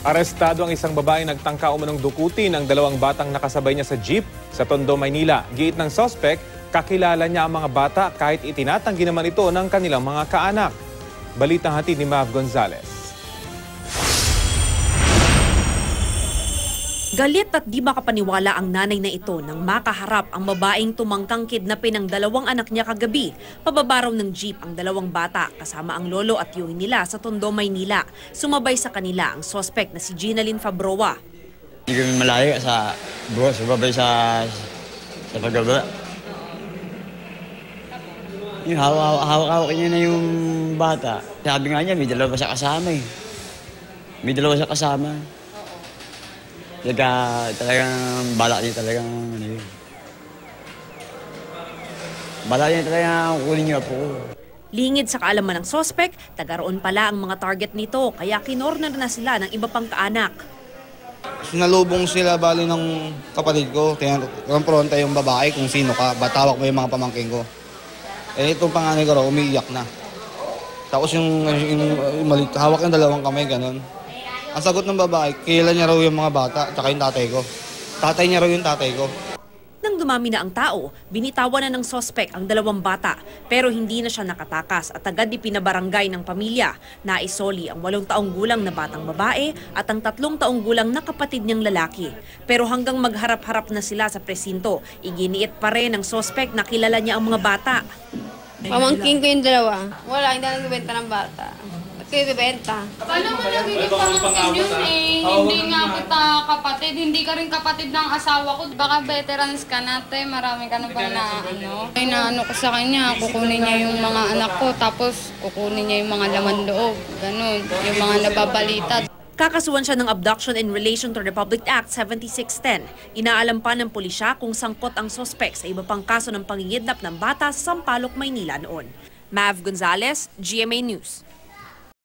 Arestado ang isang babae nagtangka umanong dukutin ang dalawang batang nakasabay niya sa jeep sa Tondo, Maynila. Giit ng suspect, kakilala niya ang mga bata kahit itinatanggi naman ito ng kanilang mga kaanak. Balitang hatid ni Mav Gonzalez. Galit at di makapaniwala ang nanay na ito nang makaharap ang babaeng tumangkang kidnapin ng dalawang anak niya kagabi. Pababa raw ng jeep ang dalawang bata kasama ang lolo at yuhin nila sa Tondo, Maynila. Sumabay sa kanila ang suspect na si Ginalyn Fabroa. Hindi kami malayo sa bro, sumabay sa pagbaba. Yung hawak-hawak niya na yung bata. Sabi nga niya, may dalawa siya kasama eh. May dalawa siya kasama. Talagang balak niya talagang ano yun. Balak niya talagang kunin niya po. Lingid sa kaalaman ng suspect, taga roon pala ang mga target nito kaya kinorner na sila ng iba pang kaanak. Sinalubong sila bali ng kapatid ko. Pronta yung babae kung sino ka. Batawak mo yung mga pamangking ko. Eh itong panganay ko raw, umiiyak na. Tapos yung hawak ng dalawang kamay, ganun. Ang sagot ng babae, kilala niya raw yung mga bata, tsaka yung tatay ko. Tatay niya raw yung tatay ko. Nang dumami na ang tao, binitawan na ng suspect ang dalawang bata pero hindi na siya nakatakas at agad ipinabarangay ng pamilya na isoli ang 8 taong gulang na batang babae at ang 3 taong gulang na kapatid niyang lalaki. Pero hanggang magharap-harap na sila sa presinto, iginiit pa rin ng suspect na kilala niya ang mga bata. Pamangkin ko yung dalawa. Wala, hindi na nagbenta ng bata. Ba't kayo bibenta? Paano mo nagiging pamangkin yun eh? Hindi nga kita kapatid, hindi ka rin kapatid ng asawa ko. Baka veterans ka natin, marami ka na bang naano? Ay naano ko sa kanya, kukunin niya yung mga anak ko, tapos kukunin niya yung mga laman loob. Ganun, yung mga nababalita. Kakasuhan siya ng abduction in relation to Republic Act 7610. Inaalam pa ng pulisya kung sangkot ang suspect sa iba pang kaso ng pangingidnap ng bata sa Sampaloc, Maynila noon. Mav Gonzalez, GMA News.